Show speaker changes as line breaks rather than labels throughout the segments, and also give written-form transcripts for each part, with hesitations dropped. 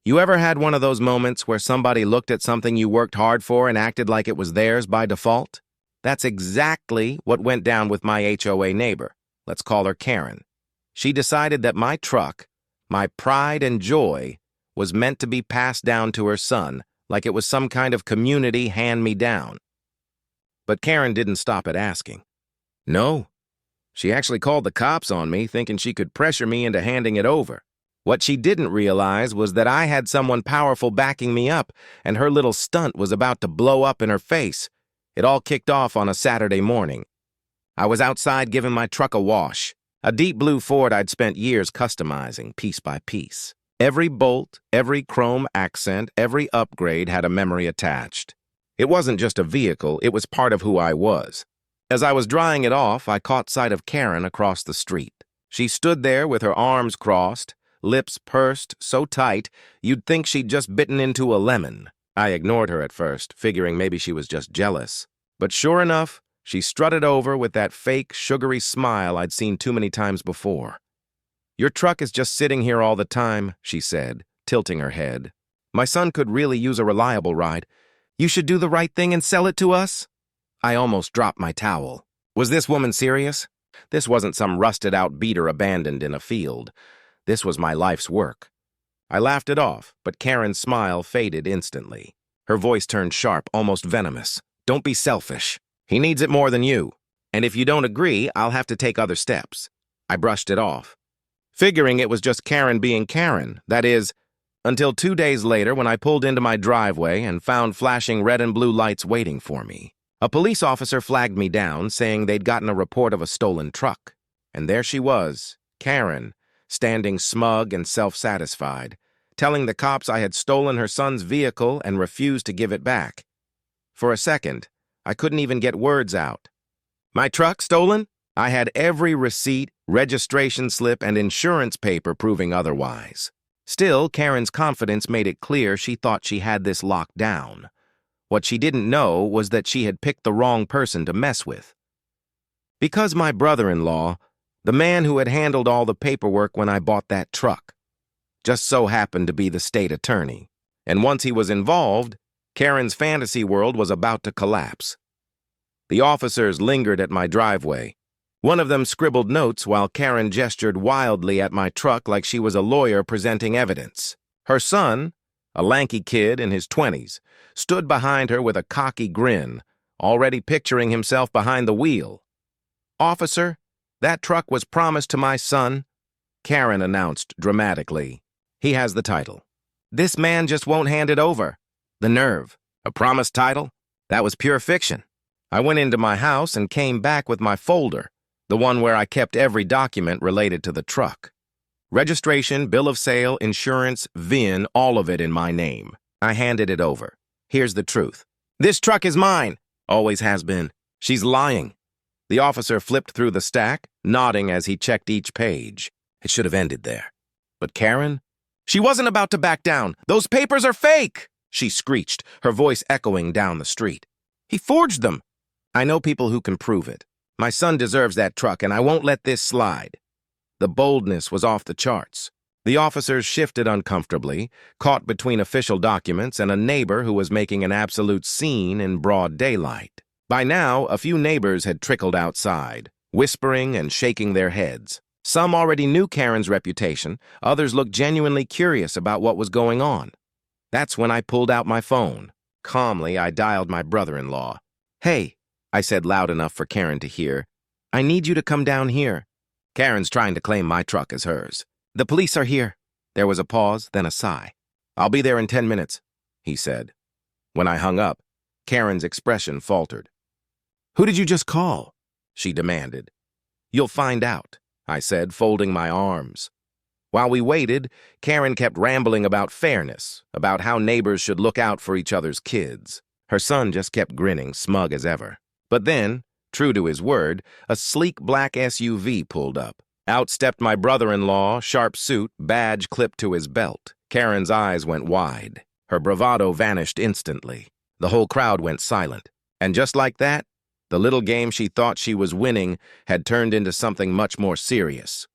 You ever had one of those moments where somebody looked at something you worked hard for and acted like it was theirs by default? That's exactly what went down with my HOA neighbor. Let's call her Karen. She decided that my truck, my pride and joy, was meant to be passed down to her son, like it was some kind of community hand-me-down. But Karen didn't stop at asking. No. She actually called the cops on me, thinking she could pressure me into handing it over. What she didn't realize was that I had someone powerful backing me up, and her little stunt was about to blow up in her face. It all kicked off on a Saturday morning. I was outside giving my truck a wash, a deep blue Ford I'd spent years customizing piece by piece. Every bolt, every chrome accent, every upgrade had a memory attached. It wasn't just a vehicle, it was part of who I was. As I was drying it off, I caught sight of Karen across the street. She stood there with her arms crossed, lips pursed so tight you'd think she'd just bitten into a lemon. I ignored her at first, figuring maybe she was just jealous. But sure enough, she strutted over with that fake, sugary smile I'd seen too many times before. "Your truck is just sitting here all the time," she said, tilting her head. "My son could really use a reliable ride. You should do the right thing and sell it to us." I almost dropped my towel. Was this woman serious? This wasn't some rusted-out beater abandoned in a field. This was my life's work. I laughed it off, but Karen's smile faded instantly. Her voice turned sharp, almost venomous. "Don't be selfish. He needs it more than you. And if you don't agree, I'll have to take other steps." I brushed it off, figuring it was just Karen being Karen, that is, until 2 days later when I pulled into my driveway and found flashing red and blue lights waiting for me. A police officer flagged me down, saying they'd gotten a report of a stolen truck. And there she was, Karen, standing smug and self-satisfied, telling the cops I had stolen her son's vehicle and refused to give it back. For a second, I couldn't even get words out. My truck stolen? I had every receipt, registration slip, and insurance paper proving otherwise. Still, Karen's confidence made it clear she thought she had this locked down. What she didn't know was that she had picked the wrong person to mess with. Because my brother-in-law, the man who had handled all the paperwork when I bought that truck, just so happened to be the state attorney. And once he was involved, Karen's fantasy world was about to collapse. The officers lingered at my driveway. One of them scribbled notes while Karen gestured wildly at my truck like she was a lawyer presenting evidence. Her son, a lanky kid in his 20s, stood behind her with a cocky grin, already picturing himself behind the wheel. "Officer, that truck was promised to my son," Karen announced dramatically. "He has the title. This man just won't hand it over. The nerve. A promised title? That was pure fiction." I went into my house and came back with my folder, the one where I kept every document related to the truck. Registration, bill of sale, insurance, VIN, all of it in my name. I handed it over. "Here's the truth. This truck is mine. Always has been. She's lying." The officer flipped through the stack, nodding as he checked each page. It should have ended there. But Karen? She wasn't about to back down. "Those papers are fake!" she screeched, her voice echoing down the street. "He forged them." "I know people who can prove it. My son deserves that truck, and I won't let this slide." The boldness was off the charts. The officers shifted uncomfortably, caught between official documents and a neighbor who was making an absolute scene in broad daylight. By now, a few neighbors had trickled outside, whispering and shaking their heads. Some already knew Karen's reputation, others looked genuinely curious about what was going on. That's when I pulled out my phone. Calmly, I dialed my brother-in-law. "Hey," I said loud enough for Karen to hear, "I need you to come down here." Karen's trying to claim my truck as hers. "The police are here." There was a pause, then a sigh. "I'll be there in 10 minutes, he said. When I hung up, Karen's expression faltered. "Who did you just call?" she demanded. "You'll find out," I said, folding my arms. While we waited, Karen kept rambling about fairness, about how neighbors should look out for each other's kids. Her son just kept grinning, smug as ever. But then, true to his word, a sleek black SUV pulled up. Out stepped my brother-in-law, sharp suit, badge clipped to his belt. Karen's eyes went wide. Her bravado vanished instantly. The whole crowd went silent. And just like that, the little game she thought she was winning had turned into something much more serious.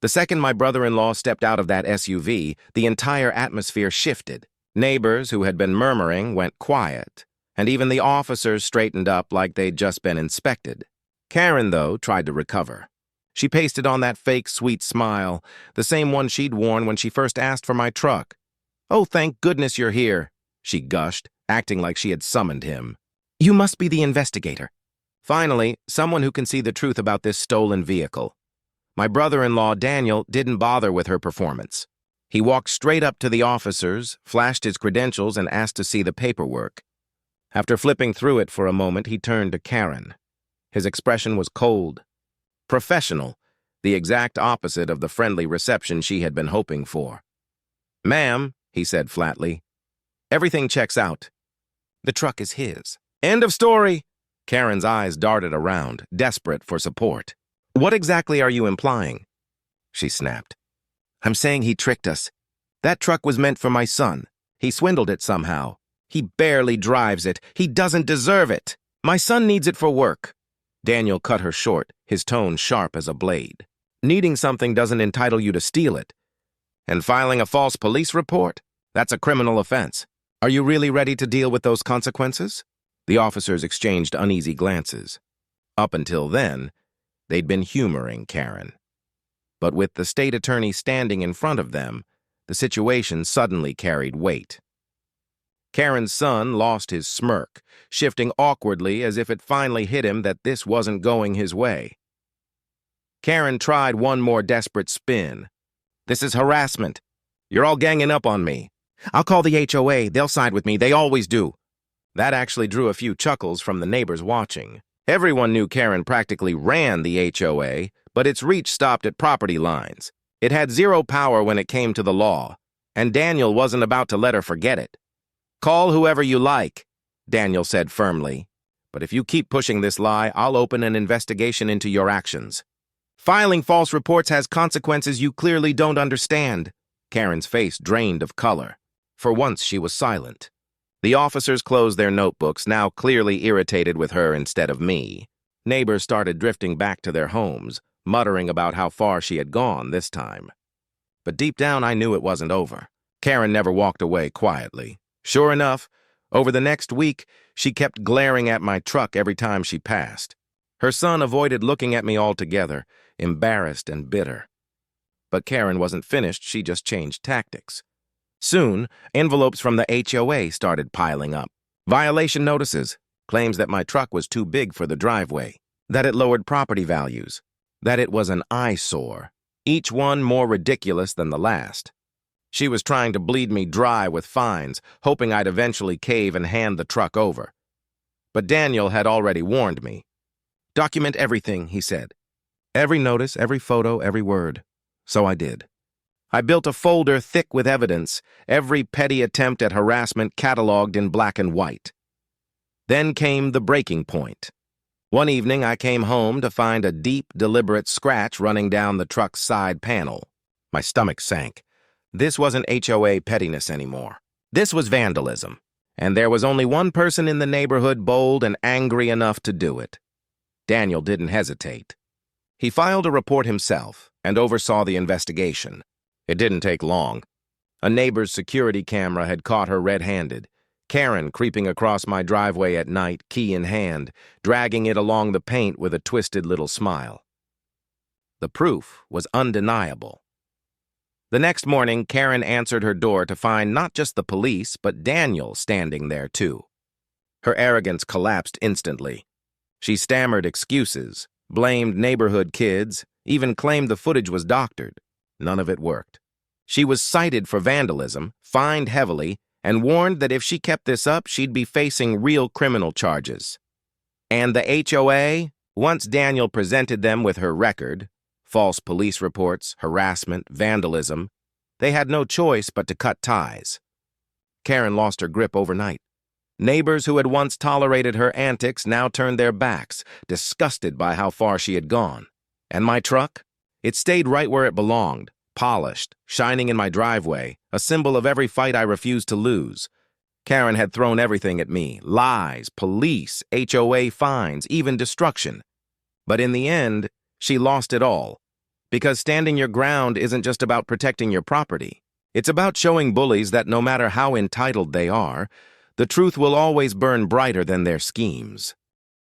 The second my brother-in-law stepped out of that SUV, the entire atmosphere shifted. Neighbors who had been murmuring went quiet, and even the officers straightened up like they'd just been inspected. Karen, though, tried to recover. She pasted on that fake sweet smile, the same one she'd worn when she first asked for my truck. "Oh, thank goodness you're here," she gushed, acting like she had summoned him. "You must be the investigator." Finally, someone who can see the truth about this stolen vehicle. My brother-in-law, Daniel, didn't bother with her performance. He walked straight up to the officers, flashed his credentials, and asked to see the paperwork. After flipping through it for a moment, he turned to Karen. His expression was cold, professional, the exact opposite of the friendly reception she had been hoping for. "Ma'am," he said flatly, "everything checks out. The truck is his." "End of story." Karen's eyes darted around, desperate for support. "What exactly are you implying?" she snapped. "I'm saying he tricked us. That truck was meant for my son. He swindled it somehow. He barely drives it. He doesn't deserve it. My son needs it for work." Daniel cut her short, his tone sharp as a blade. "Needing something doesn't entitle you to steal it. And filing a false police report? That's a criminal offense. Are you really ready to deal with those consequences?" The officers exchanged uneasy glances. Up until then, they'd been humoring Karen. But with the state attorney standing in front of them, the situation suddenly carried weight. Karen's son lost his smirk, shifting awkwardly as if it finally hit him that this wasn't going his way. Karen tried one more desperate spin. "This is harassment. You're all ganging up on me. I'll call the HOA. They'll side with me. They always do." That actually drew a few chuckles from the neighbors watching. Everyone knew Karen practically ran the HOA, but its reach stopped at property lines. It had zero power when it came to the law, and Daniel wasn't about to let her forget it. "Call whoever you like," Daniel said firmly. "But if you keep pushing this lie, I'll open an investigation into your actions. Filing false reports has consequences you clearly don't understand." Karen's face drained of color. For once, she was silent. The officers closed their notebooks, now clearly irritated with her instead of me. Neighbors started drifting back to their homes, muttering about how far she had gone this time. But deep down, I knew it wasn't over. Karen never walked away quietly. Sure enough, over the next week, she kept glaring at my truck every time she passed. Her son avoided looking at me altogether, embarrassed and bitter. But Karen wasn't finished, she just changed tactics. Soon, envelopes from the HOA started piling up. Violation notices, claims that my truck was too big for the driveway, that it lowered property values, that it was an eyesore, each one more ridiculous than the last. She was trying to bleed me dry with fines, hoping I'd eventually cave and hand the truck over. But Daniel had already warned me. "Document everything," he said. "Every notice, every photo, every word." So I did. I built a folder thick with evidence, every petty attempt at harassment cataloged in black and white. Then came the breaking point. One evening, I came home to find a deep, deliberate scratch running down the truck's side panel. My stomach sank. This wasn't HOA pettiness anymore. This was vandalism, and there was only one person in the neighborhood bold and angry enough to do it. Daniel didn't hesitate. He filed a report himself and oversaw the investigation. It didn't take long. A neighbor's security camera had caught her red-handed, Karen creeping across my driveway at night, key in hand, dragging it along the paint with a twisted little smile. The proof was undeniable. The next morning, Karen answered her door to find not just the police, but Daniel standing there too. Her arrogance collapsed instantly. She stammered excuses, blamed neighborhood kids, even claimed the footage was doctored. None of it worked. She was cited for vandalism, fined heavily, and warned that if she kept this up, she'd be facing real criminal charges. And the HOA, once Daniel presented them with her record, false police reports, harassment, vandalism, they had no choice but to cut ties. Karen lost her grip overnight. Neighbors who had once tolerated her antics now turned their backs, disgusted by how far she had gone. And my truck? It stayed right where it belonged, polished, shining in my driveway, a symbol of every fight I refused to lose. Karen had thrown everything at me, lies, police, HOA fines, even destruction. But in the end, she lost it all, Because standing your ground isn't just about protecting your property. It's about showing bullies that no matter how entitled they are, the truth will always burn brighter than their schemes.